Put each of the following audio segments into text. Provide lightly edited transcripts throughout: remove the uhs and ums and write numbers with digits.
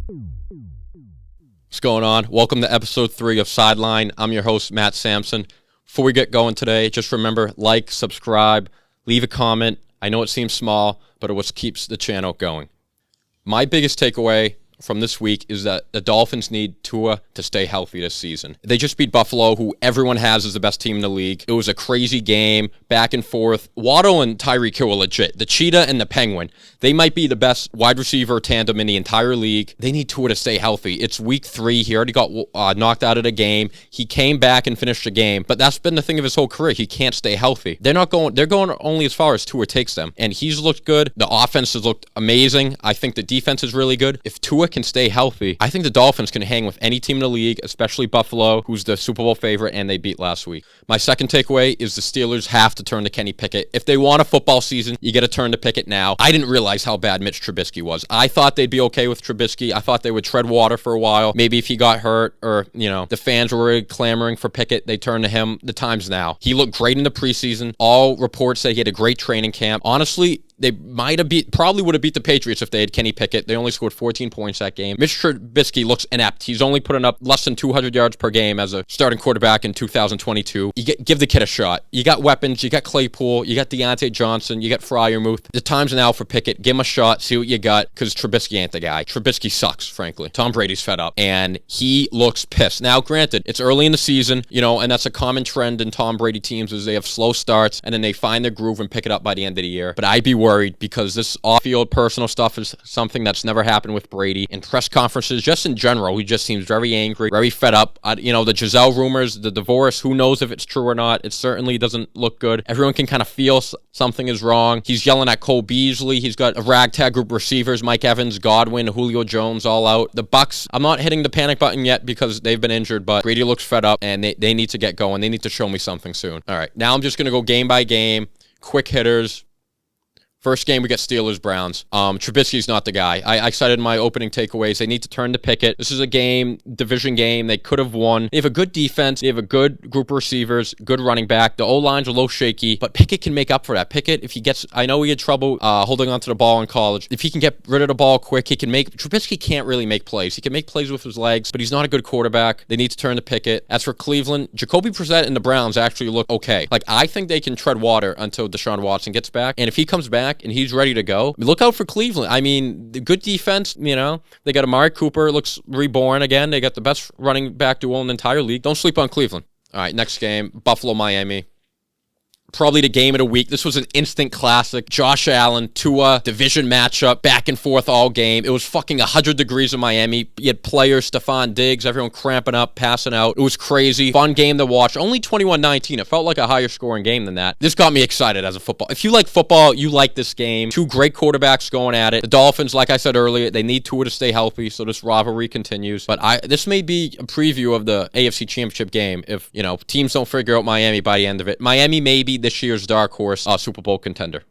What's going on? Welcome to episode 3 of Sidelined. I'm your host, Matt Samson. Before we get going today, just remember, like, subscribe, leave a comment. I know it seems small, but it what keeps the channel going. My biggest takeaway from this week is that the Dolphins need Tua to stay healthy this season. They just beat Buffalo, who everyone has as the best team in the league. It was a crazy game, back and forth. Waddle and Tyreek Hill are legit. The Cheetah and the Penguin, they might be the best wide receiver tandem in the entire league. They need Tua to stay healthy. It's week 3. He already got knocked out of the game. He came back and finished the game, but that's been the thing of his whole career. He can't stay healthy. They're going only as far as Tua takes them, and he's looked good. The offense has looked amazing. I think the defense is really good. If Tua can stay healthy, I think the Dolphins can hang with any team in the league, especially Buffalo, who's the Super Bowl favorite, and they beat last week. My second takeaway is the Steelers have to turn to Kenny Pickett. If they want a football season, you got to turn to Pickett now. I didn't realize how bad Mitch Trubisky was. I thought they'd be okay with Trubisky. I thought they would tread water for a while. Maybe if he got hurt or, the fans were really clamoring for Pickett, they turned to him. The time's now. He looked great in the preseason. All reports say he had a great training camp. Honestly, they probably would have beat the Patriots if they had Kenny Pickett. They only scored 14 points that game. Mitch Trubisky looks inept. He's only putting up less than 200 yards per game as a starting quarterback in 2022. Give the kid a shot. You got weapons. You got Claypool. You got Deontay Johnson. You got Freiermuth. The time's now for Pickett. Give him a shot. See what you got, because Trubisky ain't the guy. Trubisky sucks, frankly. Tom Brady's fed up, and he looks pissed. Now, granted, it's early in the season, and that's a common trend in Tom Brady teams is they have slow starts, and then they find their groove and pick it up by the end of the year. But I'd be worried because this off-field personal stuff is something that's never happened with Brady. In press conferences, just in general, he just seems very angry, very fed up. The Giselle rumors, the divorce, who knows if it's true or not. It certainly doesn't look good. Everyone can kind of feel something is wrong. He's yelling at Cole Beasley. He's got a ragtag group of receivers, Mike Evans, Godwin, Julio Jones, all out. The Bucs, I'm not hitting the panic button yet because they've been injured, but Brady looks fed up, and they need to get going. They need to show me something soon. All right, now I'm just going to go game by game, quick hitters. First game, we got Steelers-Browns. Trubisky's not the guy. I cited in my opening takeaways. They need to turn to Pickett. This is a division game. They could have won. They have a good defense. They have a good group of receivers, good running back. The O-line's a little shaky, but Pickett can make up for that. Pickett, if he gets, I know he had trouble holding onto the ball in college. If he can get rid of the ball quick, Trubisky can't really make plays. He can make plays with his legs, but he's not a good quarterback. They need to turn to Pickett. As for Cleveland, Jacoby Brissett and the Browns actually look okay. I think they can tread water until Deshaun Watson gets back, and if he comes back and he's ready to go, look out for Cleveland. The good defense, they got Amari Cooper, looks reborn again. They got the best running back duo in the entire league. Don't sleep on Cleveland. All right, next game, Buffalo-Miami. Probably the game of the week. This was an instant classic. Josh Allen, Tua, division matchup, back and forth all game. It was fucking 100 degrees in Miami. You had players, Stephon Diggs, everyone cramping up, passing out. It was crazy. Fun game to watch. Only 21-19. It felt like a higher scoring game than that. This got me excited as a football. If you like football, you like this game. Two great quarterbacks going at it. The Dolphins, like I said earlier, they need Tua to stay healthy, so this rivalry continues. But this may be a preview of the AFC Championship game if, teams don't figure out Miami by the end of it. Miami may be this year's dark horse Super Bowl contender.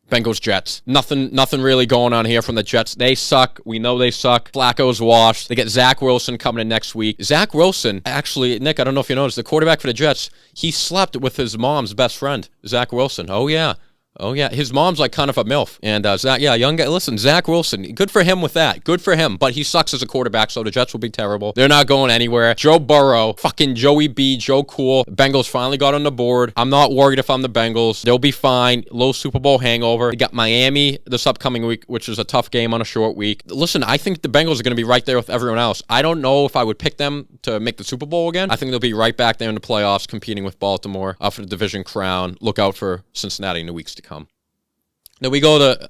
Bengals Jets. Nothing really going on here from the Jets. They suck. We know they suck. Flacco's washed. They get Zach Wilson coming in next week. Zach Wilson, actually, Nick, I don't know if you noticed, the quarterback for the Jets, he slept with his mom's best friend, Zach Wilson. Oh, yeah. His mom's like kind of a MILF. And Zach, young guy. Listen, Zach Wilson, good for him with that. Good for him. But he sucks as a quarterback, so the Jets will be terrible. They're not going anywhere. Joe Burrow, fucking Joey B, Joe Cool. The Bengals finally got on the board. I'm not worried if I'm the Bengals. They'll be fine. Low Super Bowl hangover. They got Miami this upcoming week, which is a tough game on a short week. Listen, I think the Bengals are going to be right there with everyone else. I don't know if I would pick them to make the Super Bowl again. I think they'll be right back there in the playoffs competing with Baltimore for the division crown. Look out for Cincinnati in the weeks to come. Then we go to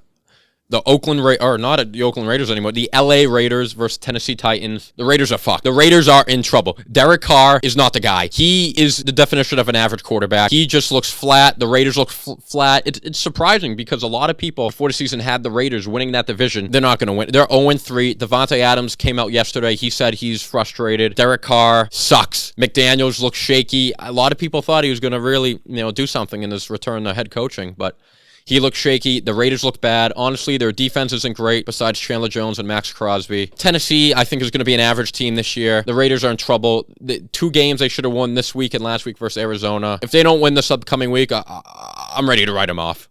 the not the Oakland Raiders anymore, the LA Raiders versus Tennessee Titans. The Raiders are fucked. The Raiders are in trouble. Derek Carr is not the guy. He is the definition of an average quarterback. He just looks flat. The Raiders look flat. It's surprising because a lot of people before the season had the Raiders winning that division. They're not going to win. They're 0-3. Devontae Adams came out yesterday. He said he's frustrated. Derek Carr sucks. McDaniels looks shaky. A lot of people thought he was going to really, do something in his return to head coaching, but he looked shaky. The Raiders look bad. Honestly, their defense isn't great besides Chandler Jones and Max Crosby. Tennessee, I think, is going to be an average team this year. The Raiders are in trouble. The 2 games they should have won this week and last week versus Arizona. If they don't win this upcoming week, I'm ready to write them off.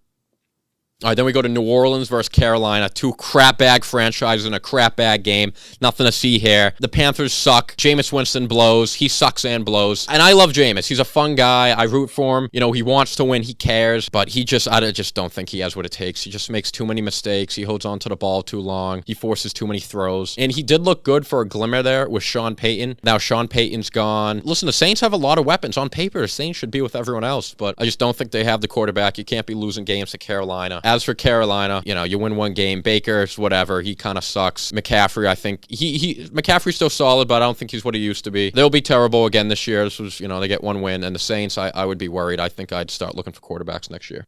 All right, then we go to New Orleans versus Carolina. Two crap bag franchises in a crap bag game. Nothing to see here. The Panthers suck. Jameis Winston blows. He sucks and blows. And I love Jameis. He's a fun guy. I root for him. You know, he wants to win. He cares. But I just don't think he has what it takes. He just makes too many mistakes. He holds on to the ball too long. He forces too many throws. And he did look good for a glimmer there with Sean Payton. Now Sean Payton's gone. Listen, the Saints have a lot of weapons. On paper, the Saints should be with everyone else. But I just don't think they have the quarterback. You can't be losing games to Carolina. As for Carolina, you know, you win one game. Baker's whatever. He kind of sucks. McCaffrey, I think McCaffrey's still solid, but I don't think he's what he used to be. They'll be terrible again this year. This was, you know, they get one win. And the Saints, I would be worried. I think I'd start looking for quarterbacks next year.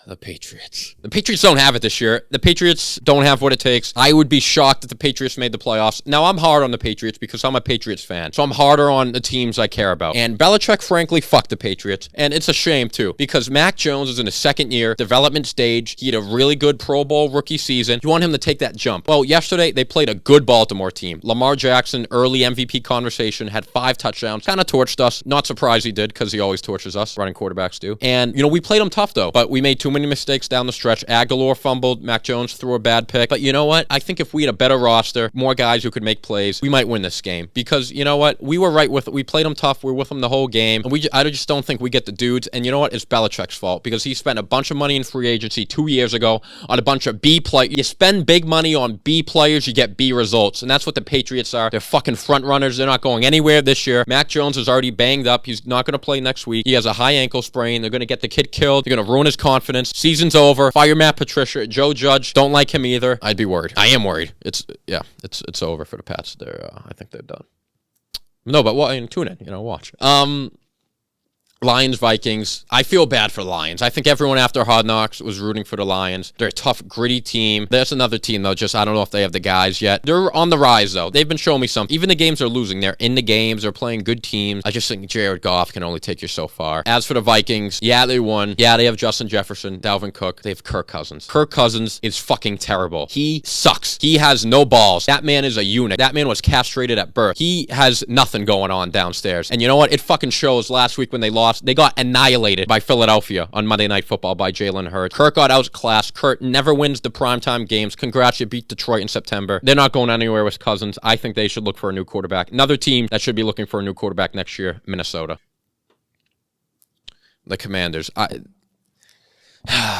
The Patriots. The Patriots don't have it this year. The Patriots don't have what it takes. I would be shocked if the Patriots made the playoffs. Now, I'm hard on the Patriots because I'm a Patriots fan. So I'm harder on the teams I care about. And Belichick, frankly, fucked the Patriots. And it's a shame, too, because Mac Jones is in his second year, development stage. He had a really good Pro Bowl rookie season. You want him to take that jump. Well, yesterday, they played a good Baltimore team. Lamar Jackson, early MVP conversation, had 5 touchdowns. Kind of torched us. Not surprised he did because he always torches us. Running quarterbacks do. And, you know, we played him tough, though. But we made too many mistakes down the stretch. Aguilar fumbled. Mac Jones threw a bad pick. But you know what? I think if we had a better roster, more guys who could make plays, we might win this game. Because you know what? We were right with it. We played them tough. We were with them the whole game. And I just don't think we get the dudes. And you know what? It's Belichick's fault. Because he spent a bunch of money in free agency 2 years ago on a bunch of B players. You spend big money on B players, you get B results. And that's what the Patriots are. They're fucking front runners. They're not going anywhere this year. Mac Jones is already banged up. He's not going to play next week. He has a high ankle sprain. They're going to get the kid killed. They're going to ruin his confidence. Season's over. Fire Matt Patricia. Joe Judge, don't like him either. I'd be worried. I am worried. It's over for the Pats. I think they're done. No, but tune in. Watch. Lions, Vikings. I feel bad for the Lions. I think everyone after Hard Knocks was rooting for the Lions. They're a tough, gritty team. There's another team, though. Just I don't know if they have the guys yet. They're on the rise, though. They've been showing me something. Even the games they're losing, they're in the games. They're playing good teams. I just think Jared Goff can only take you so far. As for the Vikings, yeah, they won. Yeah, they have Justin Jefferson, Dalvin Cook. They have Kirk Cousins. Kirk Cousins is fucking terrible. He sucks. He has no balls. That man is a eunuch. That man was castrated at birth. He has nothing going on downstairs. And you know what? It fucking shows last week when they lost. They got annihilated by Philadelphia on Monday Night Football by Jalen Hurts. Kirk got outclassed. Kurt never wins the primetime games. Congrats, you beat Detroit in September. They're not going anywhere with Cousins. I think they should look for a new quarterback. Another team that should be looking for a new quarterback next year, Minnesota. The Commanders.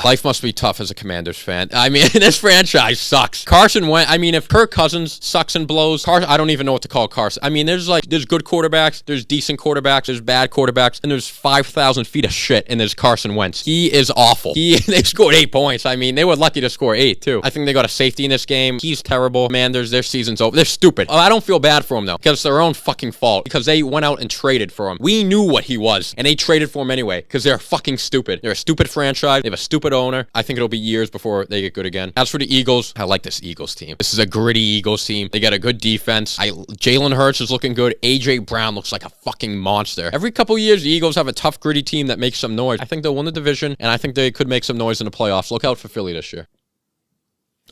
Life must be tough as a Commanders fan. I mean, this franchise sucks. Carson Wentz, if Kirk Cousins sucks and blows, I don't even know what to call Carson. There's good quarterbacks, there's decent quarterbacks, there's bad quarterbacks, and there's 5,000 feet of shit, and there's Carson Wentz. He is awful. They scored 8 points. They were lucky to score 8, too. I think they got a safety in this game. He's terrible. Commanders, their season's over. They're stupid. I don't feel bad for them, though, because it's their own fucking fault, because they went out and traded for him. We knew what he was, and they traded for him anyway, because they're fucking stupid. They're a stupid franchise. They have a stupid owner. I think it'll be years before they get good again. As for the Eagles, I like this Eagles team. This is a gritty Eagles team. They got a good defense. Jalen Hurts is looking good. A.J. Brown looks like a fucking monster. Every couple years, the Eagles have a tough, gritty team that makes some noise. I think they'll win the division, and I think they could make some noise in the playoffs. Look out for Philly this year.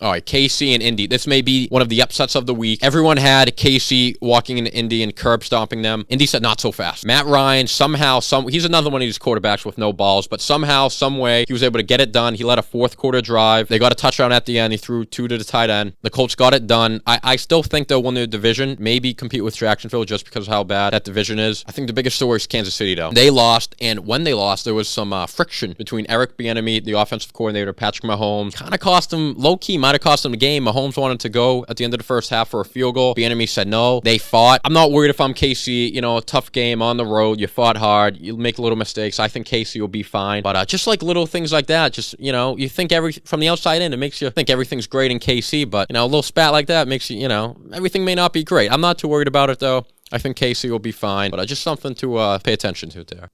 All right, KC and Indy. This may be one of the upsets of the week. Everyone had KC walking into Indy and curb stomping them. Indy said not so fast. Matt Ryan, he's another one of these quarterbacks with no balls, but somehow, some way, he was able to get it done. He led a fourth quarter drive. They got a touchdown at the end. He threw 2 to the tight end. The Colts got it done. I still think they'll win their division, maybe compete with Jacksonville just because of how bad that division is. I think the biggest story is Kansas City, though. They lost, and when they lost, there was some friction between Eric Bieniemy, the offensive coordinator, Patrick Mahomes. Kind of cost him, low-key, might have cost him the game. Mahomes wanted to go at the end of the first half for a field goal. Bieniemy said no. They fought. I'm not worried if I'm KC. A tough game on the road. You fought hard. You make little mistakes. I think KC will be fine. But just like little things like that, just, you think from the outside in, it makes you think everything's great in KC. But, a little spat like that makes you, everything may not be great. I'm not too worried about it, though. I think KC will be fine. But just something to pay attention to there.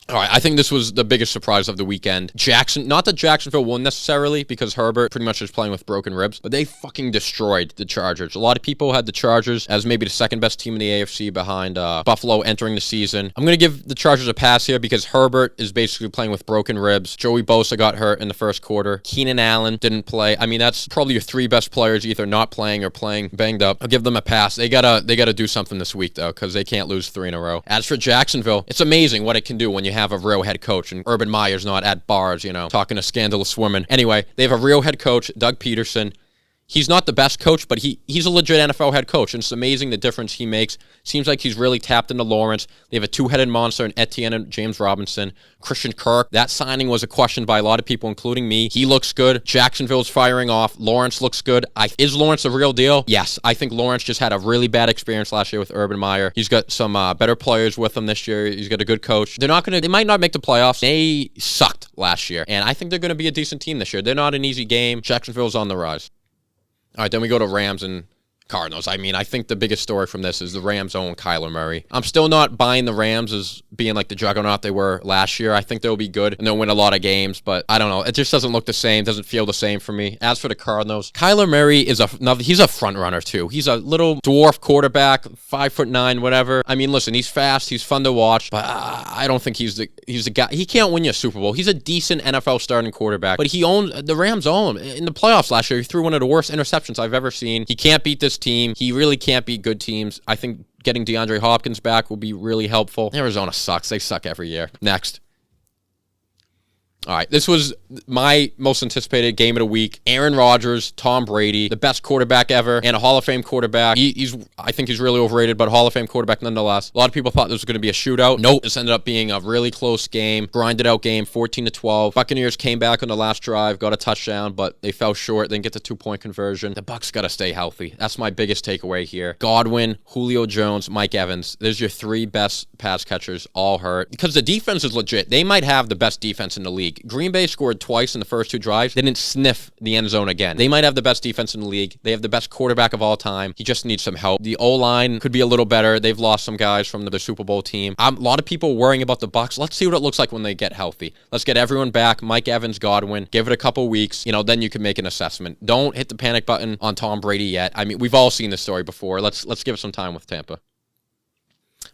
All right, I think this was the biggest surprise of the weekend. Not that Jacksonville won necessarily, because Herbert pretty much is playing with broken ribs, but they fucking destroyed the Chargers. A lot of people had the Chargers as maybe the second best team in the AFC behind Buffalo entering the season. I'm going to give the Chargers a pass here because Herbert is basically playing with broken ribs. Joey Bosa got hurt in the first quarter. Keenan Allen didn't play. That's probably your 3 best players either not playing or playing banged up. I'll give them a pass. They gotta do something this week, though, because they can't lose 3 in a row. As for Jacksonville, it's amazing what it can do when you have a real head coach, and Urban Meyer's not at bars, talking to scandalous women. Anyway, they have a real head coach, Doug Peterson. He's not the best coach, but he's a legit NFL head coach, and it's amazing the difference he makes. Seems like he's really tapped into Lawrence. They have a two-headed monster in Etienne and James Robinson. Christian Kirk, that signing was a question by a lot of people, including me. He looks good. Jacksonville's firing off. Lawrence looks good. Is Lawrence the real deal? Yes. I think Lawrence just had a really bad experience last year with Urban Meyer. He's got some better players with him this year. He's got a good coach. They might not make the playoffs. They sucked last year, and I think they're going to be a decent team this year. They're not an easy game. Jacksonville's on the rise. All right, then we go to Rams and Cardinals. I mean, I think the biggest story from this is the Rams own Kyler Murray. I'm still not buying the Rams as being like the juggernaut they were last year. I think they'll be good and they'll win a lot of games, but I don't know. It just doesn't look the same, doesn't feel the same for me. As for the Cardinals, Kyler Murray he's a front runner too. He's a little dwarf quarterback, 5'9", whatever. I mean, listen, he's fast, he's fun to watch, but I don't think he's the guy. He can't win you a Super Bowl. He's a decent NFL starting quarterback, but the Rams own him. In the playoffs last year, he threw one of the worst interceptions I've ever seen. He can't beat this team. He really can't beat good teams. I think getting DeAndre Hopkins back will be really helpful. Arizona sucks. They suck every year. Next. All right, this was my most anticipated game of the week. Aaron Rodgers, Tom Brady, the best quarterback ever, and a Hall of Fame quarterback. I think he's really overrated, but a Hall of Fame quarterback nonetheless. A lot of people thought this was going to be a shootout. Nope, this ended up being a really close game, grinded out game, 14-12. Buccaneers came back on the last drive, got a touchdown, but they fell short, didn't get the 2-point conversion. The Bucs got to stay healthy. That's my biggest takeaway here. Godwin, Julio Jones, Mike Evans. There's your three best pass catchers, all hurt. Because the defense is legit. They might have the best defense in the league. Green Bay scored twice in the first two drives. They didn't sniff the end zone again. They might have the best defense in the league. They have the best quarterback of all time. He just needs some help. The O-line could be a little better. They've lost some guys from the Super Bowl team. A lot of people worrying about the Bucs. Let's see what it looks like when they get healthy. Let's get everyone back. Mike Evans, Godwin. Give it a couple weeks. Then you can make an assessment. Don't hit the panic button on Tom Brady yet. I mean, we've all seen this story before. Let's give it some time with Tampa.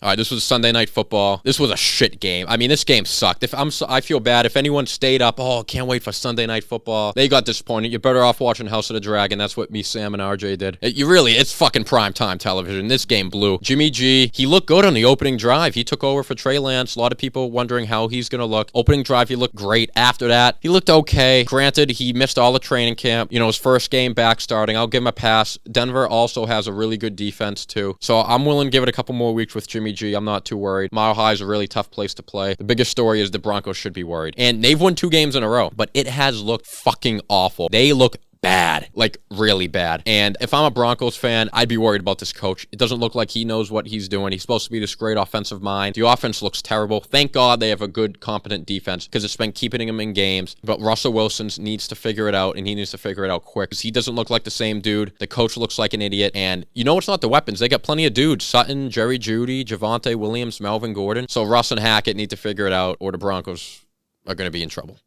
All right, this was Sunday Night Football. This was a shit game. I mean, this game sucked. I feel bad. If anyone stayed up, can't wait for Sunday Night Football. They got disappointed. You're better off watching House of the Dragon. That's what me, Sam, and RJ did. It's fucking primetime television. This game blew. Jimmy G, he looked good on the opening drive. He took over for Trey Lance. A lot of people wondering how he's going to look. Opening drive, he looked great. After that, he looked okay. Granted, he missed all the training camp. His first game back starting. I'll give him a pass. Denver also has a really good defense, too. So I'm willing to give it a couple more weeks with Jimmy G. I'm not too worried. Mile High is a really tough place to play. The biggest story is the Broncos should be worried. And they've won 2 games in a row, but it has looked fucking awful. They look bad, like really bad. And if I'm a Broncos fan, I'd be worried about this coach. It doesn't look like he knows what he's doing. He's supposed to be this great offensive mind. The offense looks terrible. Thank God they have a good, competent defense because it's been keeping him in games. But Russell Wilson needs to figure it out, and he needs to figure it out quick because he doesn't look like the same dude. The coach looks like an idiot. And it's not the weapons. They got plenty of dudes. Sutton, Jerry Jeudy, Javonte Williams, Melvin Gordon. So Russ and Hackett need to figure it out or the Broncos are going to be in trouble.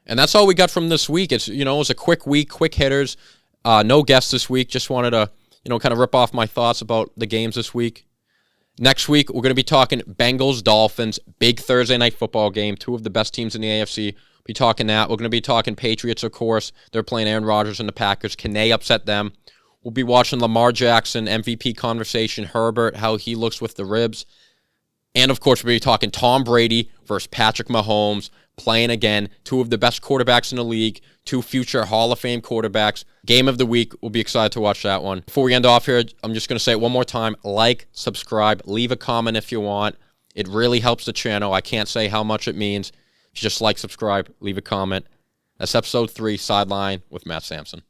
And that's all we got from this week. It was a quick week, quick hitters. No guests this week. Just wanted to, kind of rip off my thoughts about the games this week. Next week, we're going to be talking Bengals, Dolphins, big Thursday night football game. 2 of the best teams in the AFC. We'll be talking that. We're going to be talking Patriots, of course. They're playing Aaron Rodgers and the Packers. Can they upset them? We'll be watching Lamar Jackson, MVP conversation, Herbert, how he looks with the ribs. And, of course, we'll be talking Tom Brady versus Patrick Mahomes, playing again. 2 of the best quarterbacks in the league, 2 future Hall of Fame quarterbacks. Game of the week. We'll be excited to watch that one. Before we end off here, I'm just going to say it one more time. Like, subscribe, leave a comment if you want. It really helps the channel. I can't say how much it means. Just like, subscribe, leave a comment. That's episode 3, Sideline with Matt Samson.